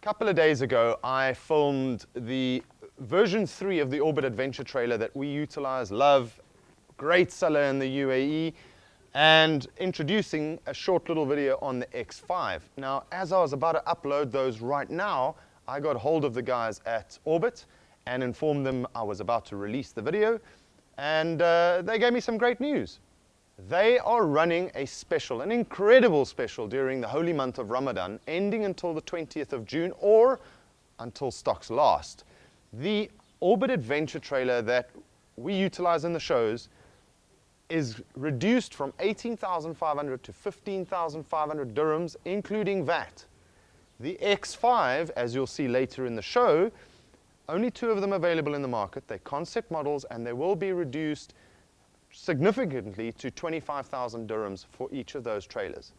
couple of days ago, I filmed the version 3 of the Orbit Adventure trailer that we utilize, love, great seller in the UAE, and introducing a short little video on the X5. Now, as I was about to upload those right now, I got hold of the guys at Orbit and informed them I was about to release the video, and they gave me some great news. They are running a special, an incredible special during the holy month of Ramadan, ending until the 20th of June or until stocks last. The Orbit Adventure trailer that we utilize in the shows is reduced from 18,500 to 15,500 dirhams, including VAT. The X5, as you'll see later in the show, only 2 of them available in the market. They're concept models and they will be reduced significantly to 25,000 dirhams for each of those trailers.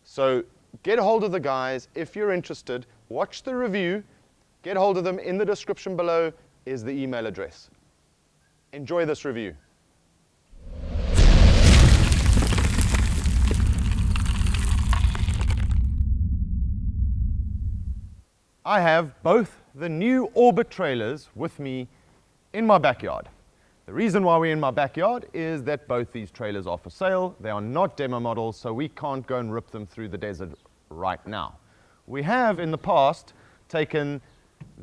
So get a hold of the guys if you're interested. Watch the review. Get hold of them. In the description below is the email address. Enjoy this review. I have both the new Orbit trailers with me in my backyard. The reason why we're in my backyard is that both these trailers are for sale. They are not demo models, so we can't go and rip them through the desert right now. We have in the past taken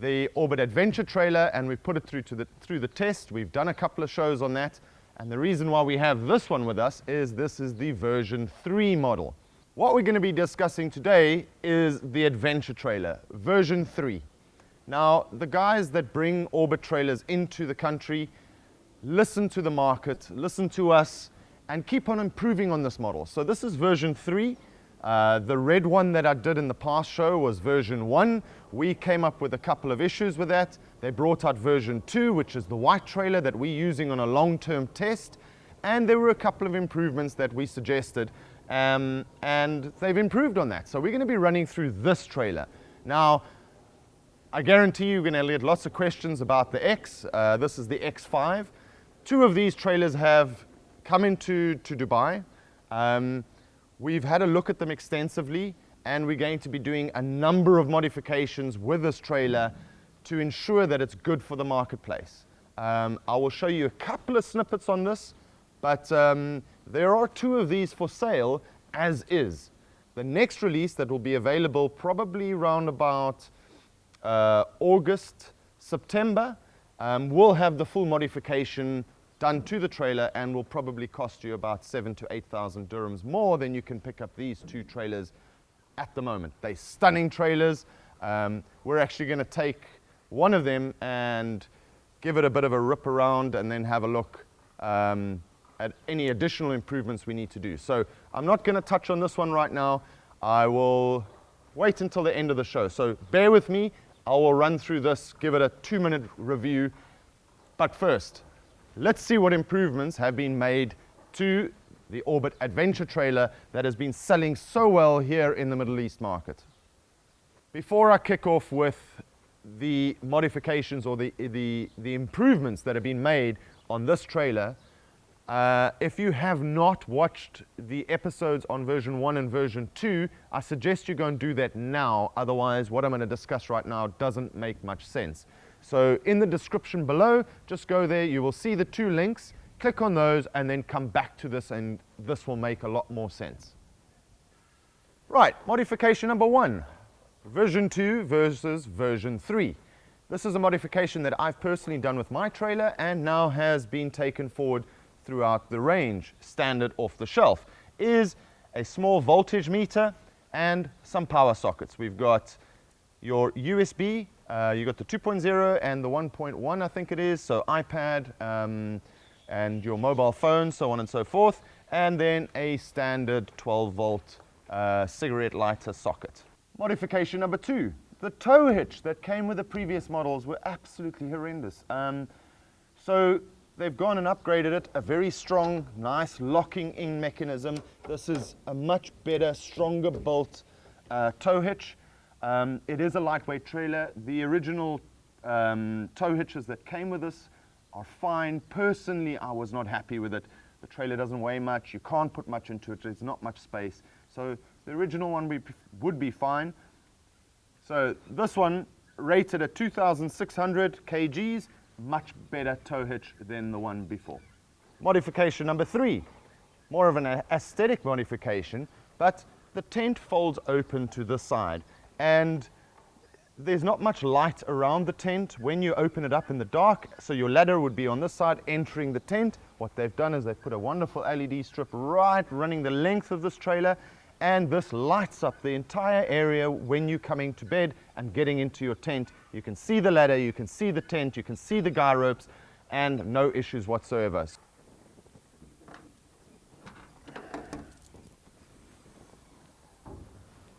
the Orbit Adventure trailer and we've put it through the test. We've done a couple of shows on that, and the reason why we have this one with us is this is the version 3 model. What we're going to be discussing today is the Adventure trailer, version 3. Now, the guys that bring Orbit trailers into the country listen to the market, listen to us, and keep on improving on this model. So this is version 3. The red one that I did in the past show was version 1. We came up with a couple of issues with that. They brought out version 2, which is the white trailer that we're using on a long-term test. And there were a couple of improvements that we suggested, and they've improved on that. So we're going to be running through this trailer. Now, I guarantee you're going to get lots of questions about the X. This is the X5. 2 of these trailers have come into Dubai. We've had a look at them extensively, and we're going to be doing a number of modifications with this trailer to ensure that it's good for the marketplace. I will show you a couple of snippets on this, but there are 2 of these for sale as is. The next release that will be available probably around about August, September, will have the full modification done to the trailer and will probably cost you about 7,000 to 8,000 dirhams more than you can pick up these 2 trailers at the moment. They're stunning trailers. We're actually going to take one of them and give it a bit of a rip around and then have a look at any additional improvements we need to do. So I'm not going to touch on this one right now. I will wait until the end of the show. So bear with me. I will run through this, give it a 2-minute review. But first, let's see what improvements have been made to the Orbit Adventure trailer that has been selling so well here in the Middle East market. Before I kick off with the modifications or the improvements that have been made on this trailer, if you have not watched the episodes on version 1 and version 2, I suggest you go and do that now. Otherwise, what I'm going to discuss right now doesn't make much sense. So in the description below, just go there. You will see the 2 links. Click on those and then come back to this, and this will make a lot more sense. Right, modification number 1, version 2 versus version 3. This is a modification that I've personally done with my trailer and now has been taken forward throughout the range, standard off the shelf, is a small voltage meter and some power sockets. We've got your USB, you got the 2.0 and the 1.1, I think it is, so iPad and your mobile phone, so on and so forth, and then a standard 12-volt cigarette lighter socket. Modification number 2, the tow hitch that came with the previous models were absolutely horrendous. So they've gone and upgraded it, a very strong, nice locking in mechanism. This is a much better, stronger built tow hitch. It is a lightweight trailer. The original tow hitches that came with this are fine. Personally, I was not happy with it. The trailer doesn't weigh much. You can't put much into it. There's not much space. So the original one would be fine. So this one rated at 2,600 kgs, much better tow hitch than the one before. Modification number 3, more of an aesthetic modification, but the tent folds open to the side, and there's not much light around the tent when you open it up in the dark, so your ladder would be on this side entering the tent. What they've done is they've put a wonderful LED strip right running the length of this trailer, and this lights up the entire area when you're coming to bed and getting into your tent. You can see the ladder, you can see the tent, you can see the guy ropes, and no issues whatsoever.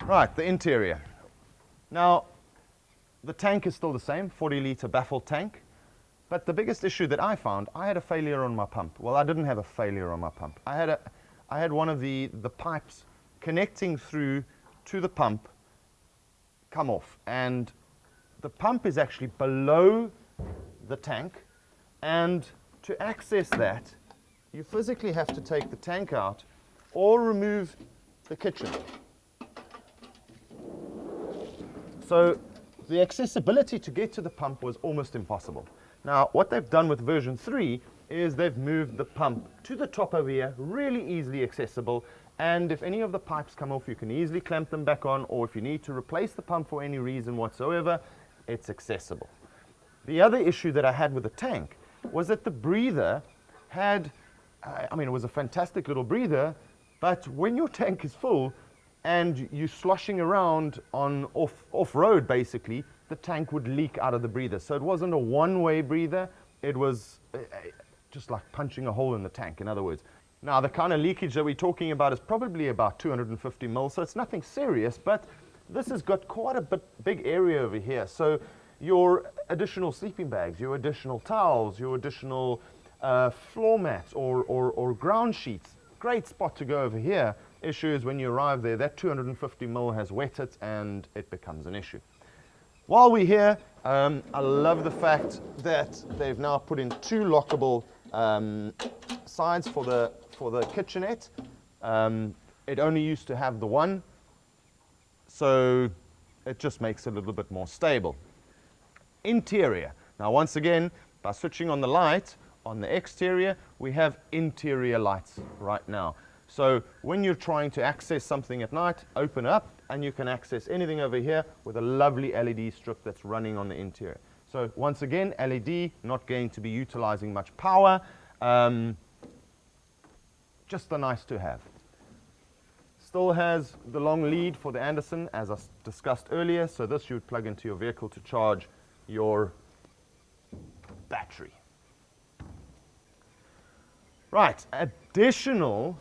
Right, the interior. Now, the tank is still the same, 40-litre baffle tank, but the biggest issue that I found, I had a failure on my pump. Well, I didn't have a failure on my pump. I had one of the pipes connecting through to the pump come off, and the pump is actually below the tank, and to access that, you physically have to take the tank out or remove the kitchen. So the accessibility to get to the pump was almost impossible. Now, what they've done with version 3 is they've moved the pump to the top over here, really easily accessible, and if any of the pipes come off, you can easily clamp them back on, or if you need to replace the pump for any reason whatsoever, it's accessible. The other issue that I had with the tank was that the breather had, I mean, it was a fantastic little breather, but when your tank is full, and you're sloshing around on off-road, basically, the tank would leak out of the breather. So it wasn't a one-way breather, it was just like punching a hole in the tank, in other words. Now, the kind of leakage that we're talking about is probably about 250 mil, so it's nothing serious, but this has got quite a big area over here. So your additional sleeping bags, your additional towels, your additional floor mats or ground sheets, great spot to go over here. Issue is when you arrive there, that 250 mil has wet it and it becomes an issue. While we're here, I love the fact that they've now put in 2 lockable sides for the kitchenette. It only used to have the one, so it just makes it a little bit more stable. Interior. Now, once again, by switching on the light on the exterior, we have interior lights right now. So when you're trying to access something at night, open up and you can access anything over here with a lovely LED strip that's running on the interior. So once again, LED, not going to be utilizing much power, just a nice to have. Still has the long lead for the Anderson, as I discussed earlier, so this you would plug into your vehicle to charge your battery. Right, additional.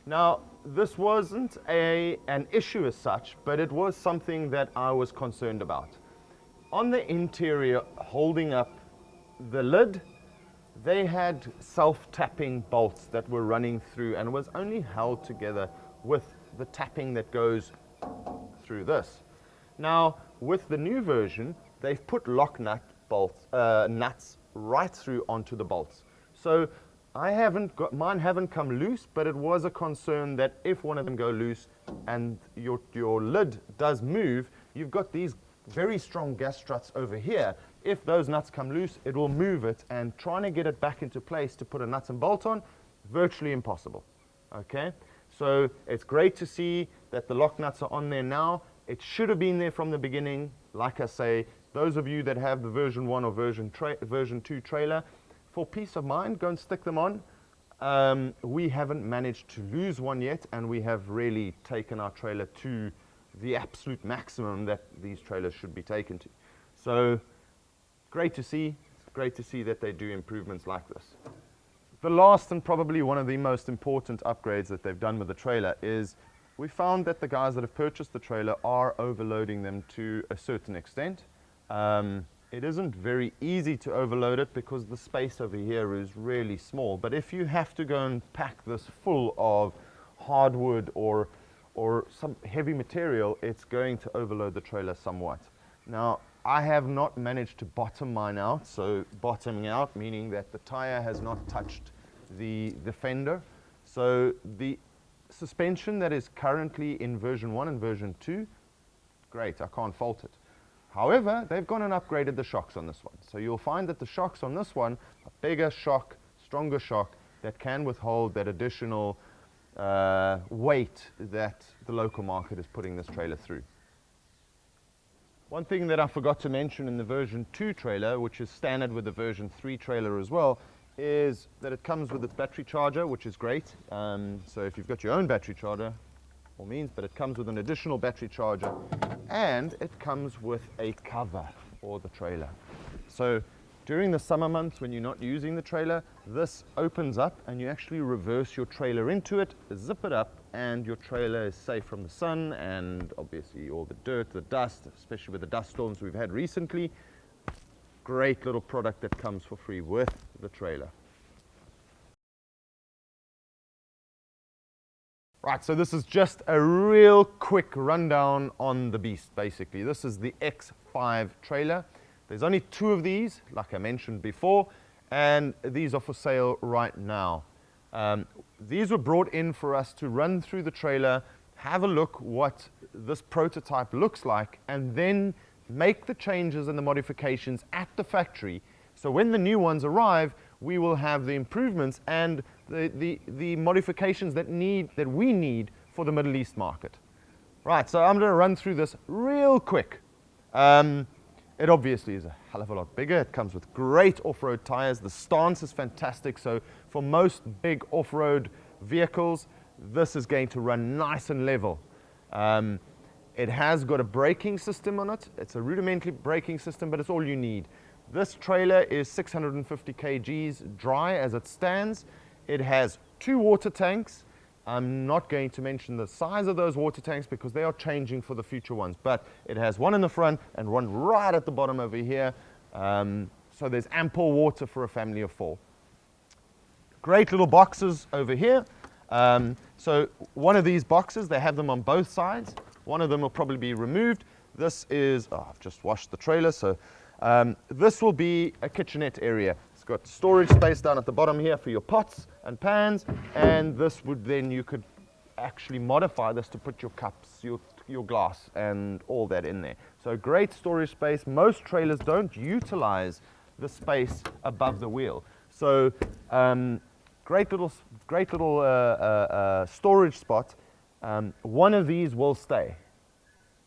Now, this wasn't an issue as such, but it was something that I was concerned about. On the interior, holding up the lid, they had self-tapping bolts that were running through and was only held together with the tapping that goes through this. Now, with the new version, they've put lock nut bolts, nuts right through onto the bolts. So mine haven't come loose, but it was a concern that if one of them go loose and your lid does move, you've got these very strong gas struts over here. If those nuts come loose, it will move it, and trying to get it back into place to put a nuts and bolt on, virtually impossible. Okay, so it's great to see that the lock nuts are on there now. It should have been there from the beginning. Like I say, those of you that have the version 1 or version 2 trailer, for peace of mind, go and stick them on. We haven't managed to lose one yet, and we have really taken our trailer to the absolute maximum that these trailers should be taken to. So great to see. It's great to see that they do improvements like this. The last and probably one of the most important upgrades that they've done with the trailer is we found that the guys that have purchased the trailer are overloading them to a certain extent. It isn't very easy to overload it because the space over here is really small. But if you have to go and pack this full of hardwood or some heavy material, it's going to overload the trailer somewhat. Now, I have not managed to bottom mine out. So bottoming out meaning that the tire has not touched the fender. So the suspension that is currently in version 1 and version 2, great, I can't fault it. However, they've gone and upgraded the shocks on this one. So you'll find that the shocks on this one are bigger shock, stronger shock that can withhold that additional weight that the local market is putting this trailer through. One thing that I forgot to mention in the version 2 trailer, which is standard with the version 3 trailer as well, is that it comes with its battery charger, which is great. So if you've got your own battery charger, all means, but it comes with an additional battery charger, and it comes with a cover for the trailer. So during the summer months when you're not using the trailer, this opens up and you actually reverse your trailer into it, zip it up, and your trailer is safe from the sun and obviously all the dirt, the dust, especially with the dust storms we've had recently. Great little product that comes for free with the trailer. Right, so this is just a real quick rundown on the beast, basically. This is the X5 trailer. There's only 2 of these, like I mentioned before, and these are for sale right now. These were brought in for us to run through the trailer, have a look what this prototype looks like, and then make the changes and the modifications at the factory. So when the new ones arrive, we will have the improvements and the modifications that we need for the Middle East market. Right, so I'm going to run through this real quick. It obviously is a hell of a lot bigger. It comes with great off-road tires. The stance is fantastic. So for most big off-road vehicles, this is going to run nice and level. It has got a braking system on it. It's a rudimentary braking system, but it's all you need. This trailer is 650 kgs dry as it stands. It has 2 water tanks. I'm not going to mention the size of those water tanks because they are changing for the future ones, but it has one in the front and one right at the bottom over here. So there's ample water for a family of 4. Great little boxes over here. So one of these boxes, they have them on both sides. One of them will probably be removed. This is, I've just washed the trailer, so this will be a kitchenette area. It's got storage space down at the bottom here for your pots and pans, and this would then, you could actually modify this to put your cups, your glass and all that in there. So great storage space. Most trailers don't utilize the space above the wheel. So great little storage spot. One of these will stay.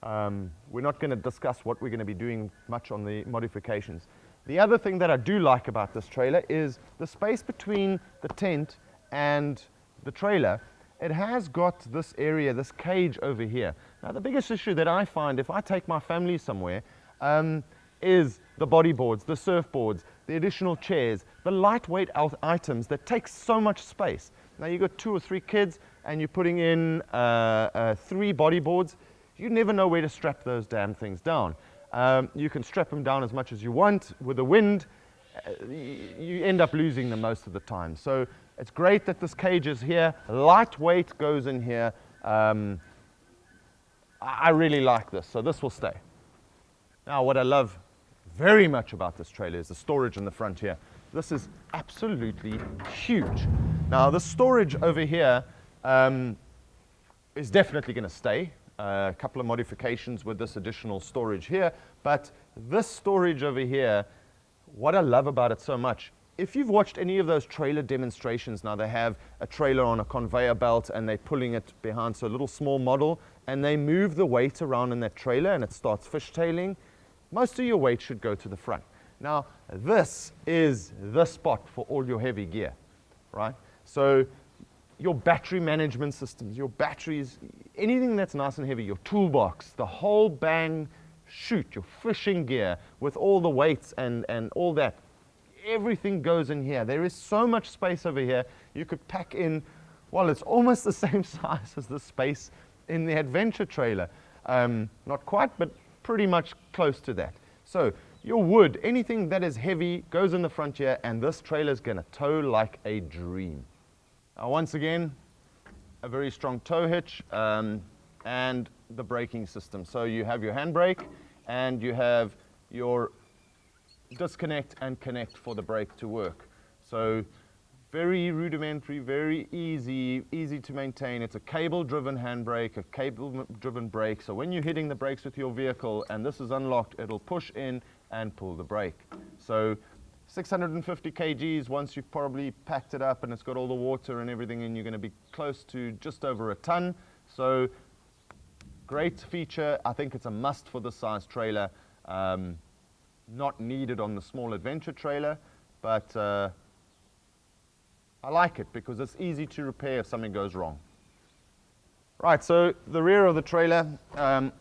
We're not going to discuss what we're going to be doing much on the modifications. The other thing that I do like about this trailer is the space between the tent and the trailer. It has got this area, this cage over here. Now the biggest issue that I find if I take my family somewhere is the bodyboards, the surfboards, the additional chairs, the lightweight items that take so much space. Now you've got 2 or 3 kids and you're putting in 3 bodyboards. You never know where to strap those damn things down. You can strap them down as much as you want. With the wind, you end up losing them most of the time. So it's great that this cage is here. Lightweight goes in here. I really like this, so this will stay. Now what I love very much about this trailer is the storage in the front here. This is absolutely huge. Now the storage over here is definitely going to stay. A couple of modifications with this additional storage here, but this storage over here, what I love about it so much, if you've watched any of those trailer demonstrations, now they have a trailer on a conveyor belt and they're pulling it behind, so a little small model, and they move the weight around in that trailer and it starts fishtailing. Most of your weight should go to the front. Now this is the spot for all your heavy gear, right? So your battery management systems, your batteries, anything that's nice and heavy, your toolbox, the whole bang shoot, your fishing gear with all the weights and all that, everything goes in here. There is so much space over here. You could pack in, well, it's almost the same size as the space in the adventure trailer. Not quite, but pretty much close to that. So your wood, anything that is heavy goes in the front here, and this trailer is going to tow like a dream. Now, once again, a very strong tow hitch and the braking system. So you have your handbrake and you have your disconnect and connect for the brake to work. So Very rudimentary, very easy to maintain. It's a cable-driven handbrake, a cable-driven brake. So when you're hitting the brakes with your vehicle and this is unlocked, it'll push in and pull the brake. So 650 kgs, once you've probably packed it up and it's got all the water and everything in, you're going to be close to just over a ton. So great feature. I think it's a must for this size trailer. Not needed on the small adventure trailer, but I like it because it's easy to repair if something goes wrong. Right, so the rear of the trailer,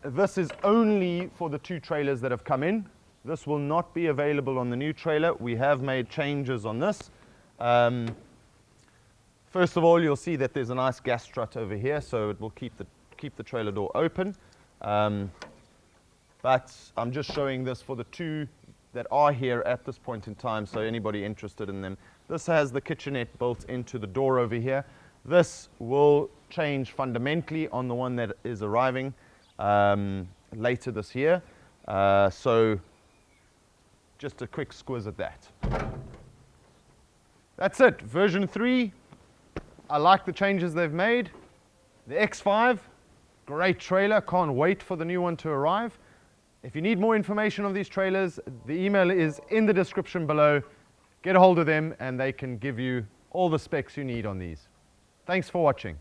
this is only for the 2 trailers that have come in. This will not be available on the new trailer. We have made changes on this. First of all, you'll see that there's a nice gas strut over here, so it will keep the trailer door open. But I'm just showing this for the 2 that are here at this point in time, so anybody interested in them. This has the kitchenette built into the door over here. This will change fundamentally on the one that is arriving later this year. So just a quick squiz at that. That's it, version 3. I like the changes they've made. The X5, great trailer, can't wait for the new one to arrive. If you need more information on these trailers, the email is in the description below. Get a hold of them and they can give you all the specs you need on these. Thanks for watching.